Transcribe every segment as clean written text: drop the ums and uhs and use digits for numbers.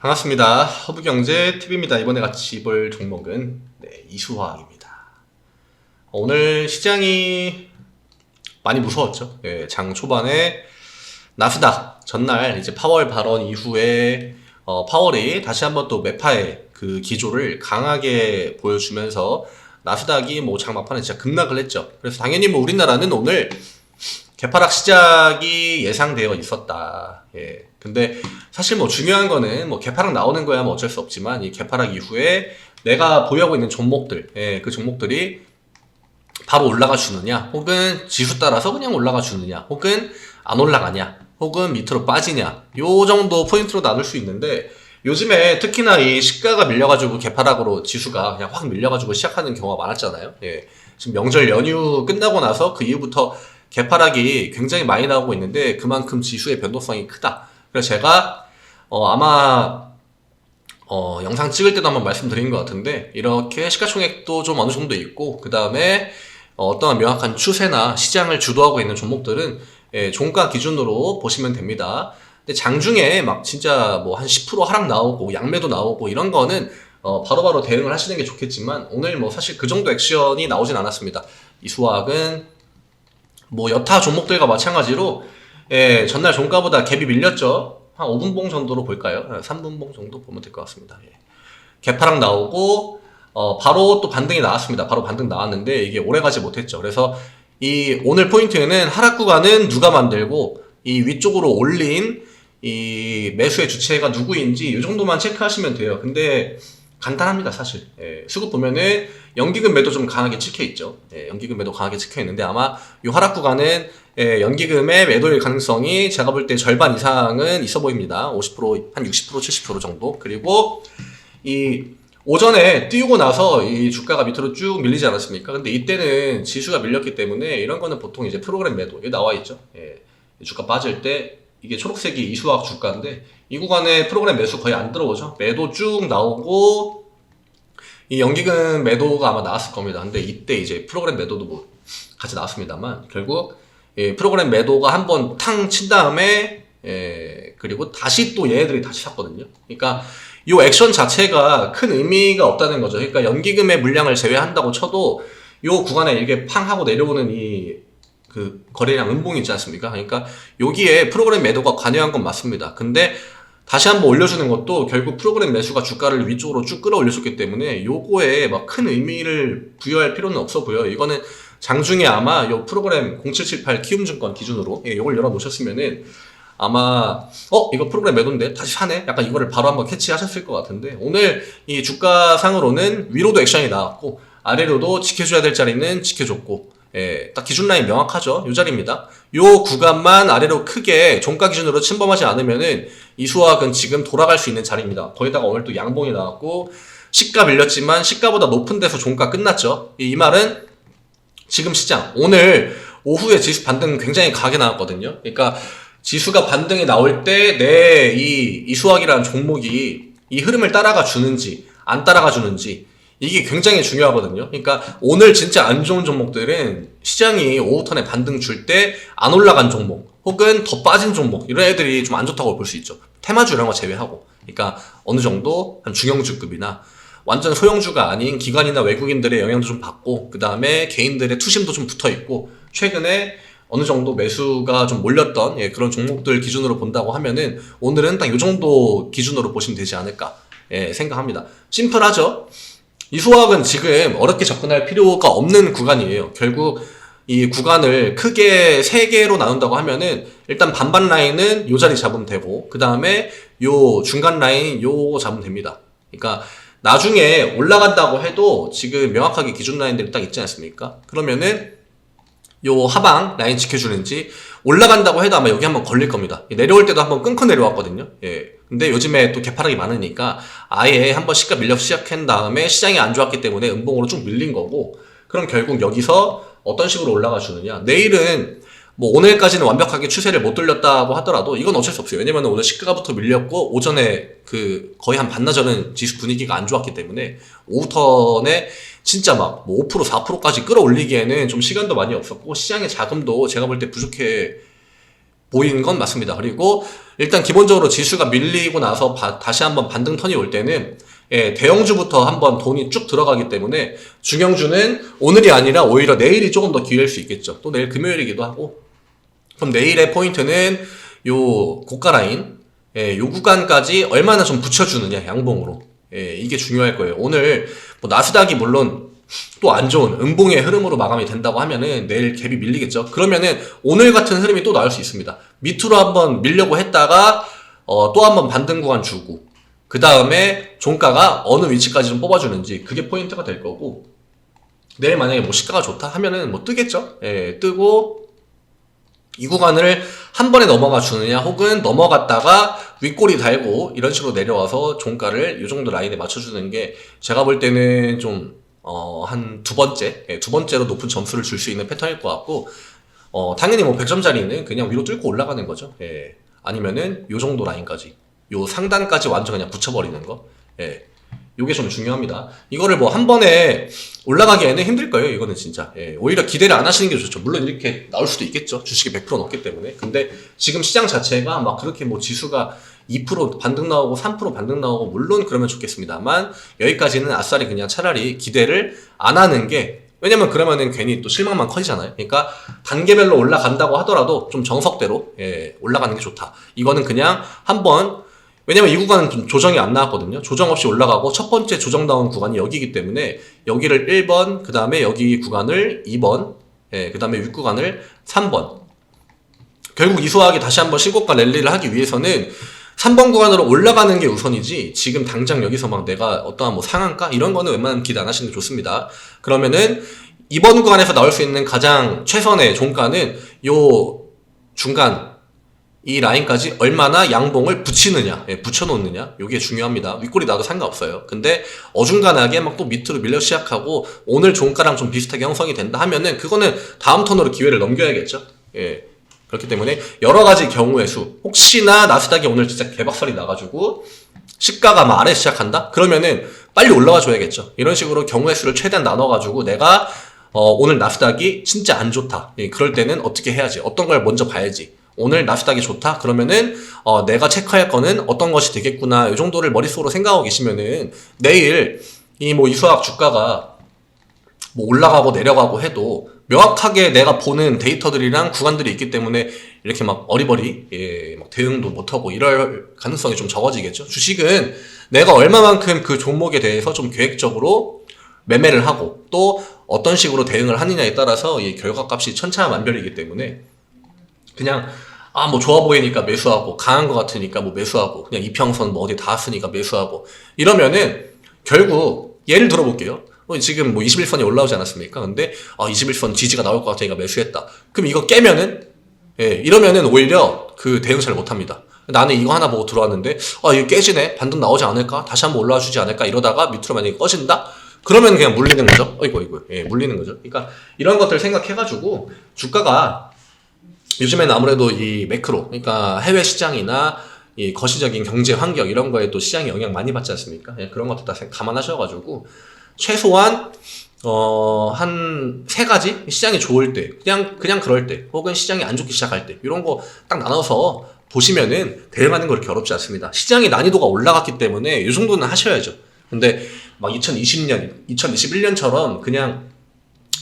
반갑습니다. 허브경제TV입니다. 이번에 같이 볼 종목은 이수화학입니다. 오늘 시장이 많이 무서웠죠. 장 초반에 나스닥 전날 이제 파월 발언 이후에 파월이 다시 한번 또 매파의 그 기조를 강하게 보여주면서 나스닥이 뭐 장 막판에 진짜 급락을 했죠. 그래서 당연히 뭐 우리나라는 오늘 개파락 시작이 예상되어 있었다. 근데 사실 뭐 중요한 거는 뭐 개파락 나오는 거야 뭐 어쩔 수 없지만 이 개파락 이후에 내가 보유하고 있는 종목들, 그 종목들이 바로 올라가 주느냐, 혹은 지수 따라서 그냥 올라가 주느냐, 혹은 안 올라가냐, 혹은 밑으로 빠지냐, 요 정도 포인트로 나눌 수 있는데 요즘에 특히나 이 시가가 밀려가지고 개파락으로 지수가 그냥 확 밀려가지고 시작하는 경우가 많았잖아요. 지금 명절 연휴 끝나고 나서 그 이후부터 개파락이 굉장히 많이 나오고 있는데 그만큼 지수의 변동성이 크다. 그래서 제가 아마 영상 찍을 때도 한번 말씀드린 것 같은데 이렇게 시가총액도 좀 어느 정도 있고 그 다음에 어떠한 명확한 추세나 시장을 주도하고 있는 종목들은 종가 기준으로 보시면 됩니다. 근데 장중에 막 진짜 뭐 한 10% 하락 나오고 양매도 나오고 이런 거는 바로바로 대응을 하시는 게 좋겠지만 오늘 뭐 사실 그 정도 액션이 나오진 않았습니다. 이수학은 뭐 여타 종목들과 마찬가지로 전날 종가보다 갭이 밀렸죠. 한 5분봉 정도로 볼까요? 3분봉 정도 보면 될 것 같습니다. 갭하락 나오고 바로 또 반등이 나왔습니다. 바로 반등 나왔는데 이게 오래가지 못했죠. 그래서 이 오늘 포인트는 하락 구간은 누가 만들고 이 위쪽으로 올린 이 매수의 주체가 누구인지 이 정도만 체크하시면 돼요. 근데 간단합니다, 사실. 수급 보면은 연기금 매도 좀 강하게 찍혀 있죠. 연기금 매도 강하게 찍혀 있는데 아마 이 하락 구간은 연기금의 매도일 가능성이 제가 볼 때 절반 이상은 있어 보입니다. 50%, 한 60%, 70% 정도. 그리고 이 오전에 띄우고 나서 이 주가가 밑으로 쭉 밀리지 않았습니까? 근데 이때는 지수가 밀렸기 때문에 이런 거는 보통 이제 프로그램 매도, 여기 나와 있죠. 주가 빠질 때 이게 초록색이 이수학 주가인데 이 구간에 프로그램 매수 거의 안 들어오죠. 매도 쭉 나오고 이 연기금 매도가 아마 나왔을 겁니다. 근데 이때 이제 프로그램 매도도 뭐 같이 나왔습니다만 결국 프로그램 매도가 한번 탕 친 다음에 그리고 다시 또 얘네들이 다시 샀거든요. 그러니까 이 액션 자체가 큰 의미가 없다는 거죠. 그러니까 연기금의 물량을 제외한다고 쳐도 이 구간에 이렇게 팡 하고 내려오는 그 거래량 음봉이 있지 않습니까? 그러니까 여기에 프로그램 매도가 관여한 건 맞습니다. 근데 다시 한번 올려주는 것도 결국 프로그램 매수가 주가를 위쪽으로 쭉 끌어올려줬기 때문에 요거에 막 큰 의미를 부여할 필요는 없어 보여요. 이거는 장중에 아마 요 프로그램 0778 키움증권 기준으로 요걸 열어놓으셨으면은 아마 이거 프로그램 매도인데 다시 사네? 약간 이거를 바로 한번 캐치하셨을 것 같은데 오늘 이 주가상으로는 위로도 액션이 나왔고 아래로도 지켜줘야 될 자리는 지켜줬고 딱 기준 라인 명확하죠. 이 자리입니다. 요 구간만 아래로 크게 종가 기준으로 침범하지 않으면은 이수학은 지금 돌아갈 수 있는 자리입니다. 거기다가 오늘 또 양봉이 나왔고 시가 밀렸지만 시가보다 높은 데서 종가 끝났죠. 이 말은 지금 시장 오늘 오후에 지수 반등 굉장히 강하게 나왔거든요. 그러니까 지수가 반등이 나올 때 내 이수학이라는 종목이 이 흐름을 따라가 주는지 안 따라가 주는지 이게 굉장히 중요하거든요. 그러니까 오늘 진짜 안 좋은 종목들은 시장이 오후 턴에 반등 줄 때 안 올라간 종목 혹은 더 빠진 종목 이런 애들이 좀 안 좋다고 볼 수 있죠. 테마주 이런 거 제외하고. 그러니까 어느 정도 한 중형주급이나 완전 소형주가 아닌 기관이나 외국인들의 영향도 좀 받고 그 다음에 개인들의 투심도 좀 붙어있고 최근에 어느 정도 매수가 좀 몰렸던 그런 종목들 기준으로 본다고 하면은 오늘은 딱 이 정도 기준으로 보시면 되지 않을까 생각합니다. 심플하죠? 이수학은 지금 어렵게 접근할 필요가 없는 구간이에요. 결국 이 구간을 크게 3개로 나눈다고 하면은 일단 반반 라인은 요 자리 잡으면 되고 그 다음에 요 중간 라인 요거 잡으면 됩니다. 그러니까 나중에 올라간다고 해도 지금 명확하게 기준 라인들이 딱 있지 않습니까? 그러면은 요 하방 라인 지켜주는지 올라간다고 해도 아마 여기 한번 걸릴 겁니다. 내려올 때도 한번 끊고 내려왔거든요. 근데 요즘에 또 개파락이 많으니까 아예 한번 시가 밀려 시작한 다음에 시장이 안 좋았기 때문에 음봉으로 쭉 밀린 거고 그럼 결국 여기서 어떤 식으로 올라가 주느냐. 내일은 뭐 오늘까지는 완벽하게 추세를 못 돌렸다고 하더라도 이건 어쩔 수 없어요. 왜냐면 오늘 시가부터 밀렸고 오전에 그 거의 한 반나절은 지수 분위기가 안 좋았기 때문에 오후 턴에 진짜 막 뭐 5% 4%까지 끌어올리기에는 좀 시간도 많이 없었고 시장의 자금도 제가 볼 때 보이는 건 맞습니다. 그리고 일단 기본적으로 지수가 밀리고 나서 다시 한번 반등 턴이 올 때는 대형주부터 한번 돈이 쭉 들어가기 때문에 중형주는 오늘이 아니라 오히려 내일이 조금 더 기회일 수 있겠죠. 또 내일 금요일이기도 하고. 그럼 내일의 포인트는 요 고가 라인, 요 구간까지 얼마나 좀 붙여주느냐, 양봉으로. 이게 중요할 거예요. 오늘 뭐 나스닥이 물론 또 안 좋은 음봉의 흐름으로 마감이 된다고 하면은 내일 갭이 밀리겠죠. 그러면은 오늘 같은 흐름이 또 나올 수 있습니다. 밑으로 한번 밀려고 했다가 또 한번 반등 구간 주고 그 다음에 종가가 어느 위치까지 좀 뽑아주는지 그게 포인트가 될 거고, 내일 만약에 뭐 시가가 좋다 하면은 뭐 뜨겠죠. 뜨고 이 구간을 한 번에 넘어가 주느냐, 혹은 넘어갔다가 윗꼬리 달고 이런 식으로 내려와서 종가를 이 정도 라인에 맞춰주는 게 제가 볼 때는 좀 한 두 번째로 높은 점수를 줄 수 있는 패턴일 것 같고, 당연히 뭐 100점짜리는 그냥 위로 뚫고 올라가는 거죠. 아니면은 요 정도 라인까지, 요 상단까지 완전 그냥 붙여버리는 거. 요게 좀 중요합니다. 이거를 뭐 한 번에 올라가기에는 힘들 거예요. 이거는 진짜. 오히려 기대를 안 하시는 게 좋죠. 물론 이렇게 나올 수도 있겠죠. 주식이 100% 넘기 때문에. 근데 지금 시장 자체가 막 그렇게 뭐 지수가 2% 반등 나오고 3% 반등 나오고 물론 그러면 좋겠습니다만, 여기까지는 아싸리 그냥 차라리 기대를 안 하는 게, 왜냐면 그러면은 괜히 또 실망만 커지잖아요. 그러니까 단계별로 올라간다고 하더라도 좀 정석대로 올라가는 게 좋다. 이거는 그냥 한번, 왜냐면 이 구간은 좀 조정이 안 나왔거든요. 조정 없이 올라가고 첫 번째 조정 나온 구간이 여기이기 때문에 여기를 1번, 그 다음에 여기 구간을 2번, 그 다음에 윗 구간을 3번. 결국 이소하게 다시 한번 신고가 랠리를 하기 위해서는 3번 구간으로 올라가는 게 우선이지, 지금 당장 여기서 막 내가 어떠한 뭐 상한가 이런 거는 웬만하면 기대 안 하시는 게 좋습니다. 그러면은 2번 구간에서 나올 수 있는 가장 최선의 종가는 요 중간 이 라인까지 얼마나 양봉을 붙이느냐, 붙여놓느냐, 요게 중요합니다. 윗꼬리 나도 상관없어요. 근데 어중간하게 막 또 밑으로 밀려 시작하고 오늘 종가랑 좀 비슷하게 형성이 된다 하면은 그거는 다음 턴으로 기회를 넘겨야겠죠. 그렇기 때문에 여러 가지 경우의 수, 혹시나 나스닥이 오늘 진짜 개박살이 나가지고 시가가 막 아래 시작한다? 그러면은 빨리 올라와 줘야겠죠. 이런 식으로 경우의 수를 최대한 나눠가지고 내가 오늘 나스닥이 진짜 안 좋다, 그럴 때는 어떻게 해야지, 어떤 걸 먼저 봐야지. 오늘 나스닥이 좋다? 그러면은 내가 체크할 거는 어떤 것이 되겠구나, 이 정도를 머릿속으로 생각하고 계시면은 내일 이 뭐 이수학 주가가 뭐 올라가고 내려가고 해도 명확하게 내가 보는 데이터들이랑 구간들이 있기 때문에 이렇게 막 어리버리 막 대응도 못하고 이럴 가능성이 좀 적어지겠죠. 주식은 내가 얼마만큼 그 종목에 대해서 좀 계획적으로 매매를 하고 또 어떤 식으로 대응을 하느냐에 따라서 이 결과값이 천차만별이기 때문에 그냥 뭐 좋아 보이니까 매수하고 강한 것 같으니까 뭐 매수하고 그냥 이평선 뭐 어디 닿았으니까 매수하고 이러면은 결국 예를 들어볼게요. 지금 뭐 21선이 올라오지 않았습니까? 근데 21선 지지가 나올 것 같으니까 매수했다. 그럼 이거 깨면은 이러면은 오히려 그 대응 잘 못합니다. 나는 이거 하나 보고 들어왔는데 이거 깨지네, 반등 나오지 않을까, 다시 한번 올라와 주지 않을까 이러다가 밑으로 만약에 꺼진다? 그러면 그냥 물리는 거죠. 물리는 거죠. 그러니까 이런 것들 생각해가지고 주가가 요즘에는 아무래도 이 매크로, 그러니까 해외 시장이나 이 거시적인 경제 환경 이런 거에 또 시장이 영향 많이 받지 않습니까? 그런 것들 다 감안하셔가지고 최소한 한 세 가지, 시장이 좋을 때, 그냥 그럴 때, 혹은 시장이 안 좋기 시작할 때, 이런 거 딱 나눠서 보시면은 대응하는 거 그렇게 어렵지 않습니다. 시장의 난이도가 올라갔기 때문에 이 정도는 하셔야죠. 근데 막 2020년, 2021년처럼 그냥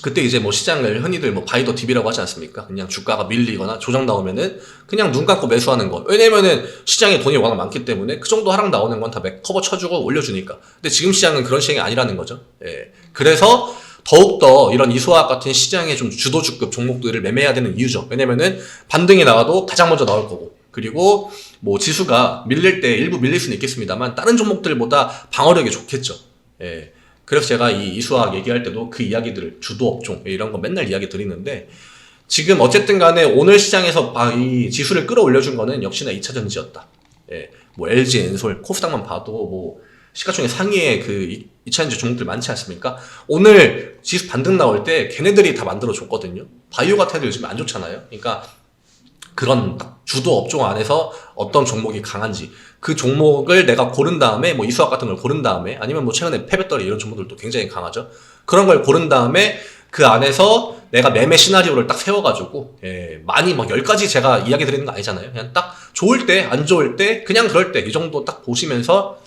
그때 이제 뭐 시장을 흔히들 뭐 바이더 딥이라고 하지 않습니까? 그냥 주가가 밀리거나 조정 나오면은 그냥 눈 감고 매수하는 거. 왜냐면은 시장에 돈이 워낙 많기 때문에 그 정도 하락 나오는 건 다 커버 쳐주고 올려주니까. 근데 지금 시장은 그런 시장이 아니라는 거죠. 그래서 더욱더 이런 이소학 같은 시장의 좀 주도주급 종목들을 매매해야 되는 이유죠. 왜냐면은 반등이 나와도 가장 먼저 나올 거고, 그리고 뭐 지수가 밀릴 때 일부 밀릴 수는 있겠습니다만 다른 종목들보다 방어력이 좋겠죠. 그래서 제가 이 이수학 얘기할 때도 그 이야기들을 주도업종 이런 거 맨날 이야기 드리는데, 지금 어쨌든 간에 오늘 시장에서 이 지수를 끌어올려준 거는 역시나 2차전지였다. 뭐 LG, 엔솔, 코스닥만 봐도 뭐 시가총액 상위에 그 2차전지 종목들 많지 않습니까? 오늘 지수 반등 나올 때 걔네들이 다 만들어줬거든요. 바이오 같은 애들 요즘 안 좋잖아요. 그러니까 그런 주도 업종 안에서 어떤 종목이 강한지 그 종목을 내가 고른 다음에 뭐 이수학 같은 걸 고른 다음에, 아니면 뭐 최근에 페베터리 이런 종목들도 굉장히 강하죠. 그런 걸 고른 다음에 그 안에서 내가 매매 시나리오를 딱 세워가지고 많이 막 10가지 제가 이야기 드리는 거 아니잖아요. 그냥 딱 좋을 때, 안 좋을 때, 그냥 그럴 때 이 정도 딱 보시면서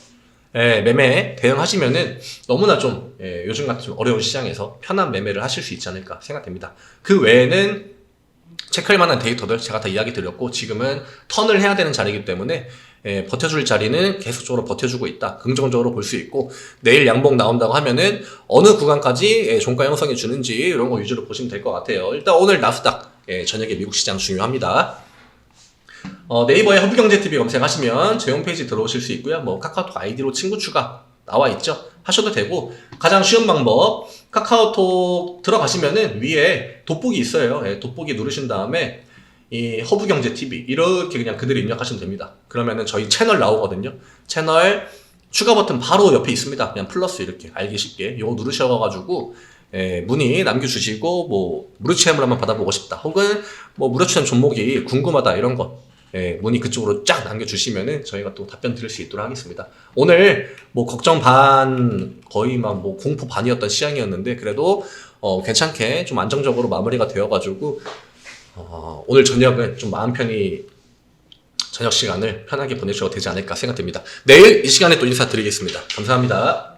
매매에 대응하시면은 너무나 좀 요즘 같은 좀 어려운 시장에서 편한 매매를 하실 수 있지 않을까 생각됩니다. 그 외에는 체크할 만한 데이터들 제가 다 이야기 드렸고, 지금은 턴을 해야 되는 자리이기 때문에 버텨줄 자리는 계속적으로 버텨주고 있다, 긍정적으로 볼 수 있고, 내일 양봉 나온다고 하면은 어느 구간까지 종가 형성해 주는지 이런 거 위주로 보시면 될 것 같아요. 일단 오늘 나스닥 저녁에 미국 시장 중요합니다. 네이버에 허브경제TV 검색하시면 제 홈페이지 들어오실 수 있고요. 뭐 카카오톡 아이디로 친구 추가 나와 있죠. 하셔도 되고, 가장 쉬운 방법, 카카오톡 들어가시면은 위에 돋보기 있어요. 돋보기 누르신 다음에 이 허브경제TV 이렇게 그냥 그대로 입력하시면 됩니다. 그러면은 저희 채널 나오거든요. 채널 추가 버튼 바로 옆에 있습니다. 그냥 플러스 이렇게 알기 쉽게 요거 누르셔가지고 문의 남겨주시고, 뭐 무료 체험을 한번 받아보고 싶다, 혹은 뭐 무료 체험 종목이 궁금하다, 이런 거 문의 그쪽으로 쫙 남겨주시면은 저희가 또 답변 드릴 수 있도록 하겠습니다. 오늘 뭐 걱정 반, 거의 막 뭐 공포 반이었던 시장이었는데, 그래도 괜찮게 좀 안정적으로 마무리가 되어가지고 오늘 저녁은 좀 마음 편히 저녁 시간을 편하게 보내셔도 되지 않을까 생각됩니다. 내일 이 시간에 또 인사드리겠습니다. 감사합니다.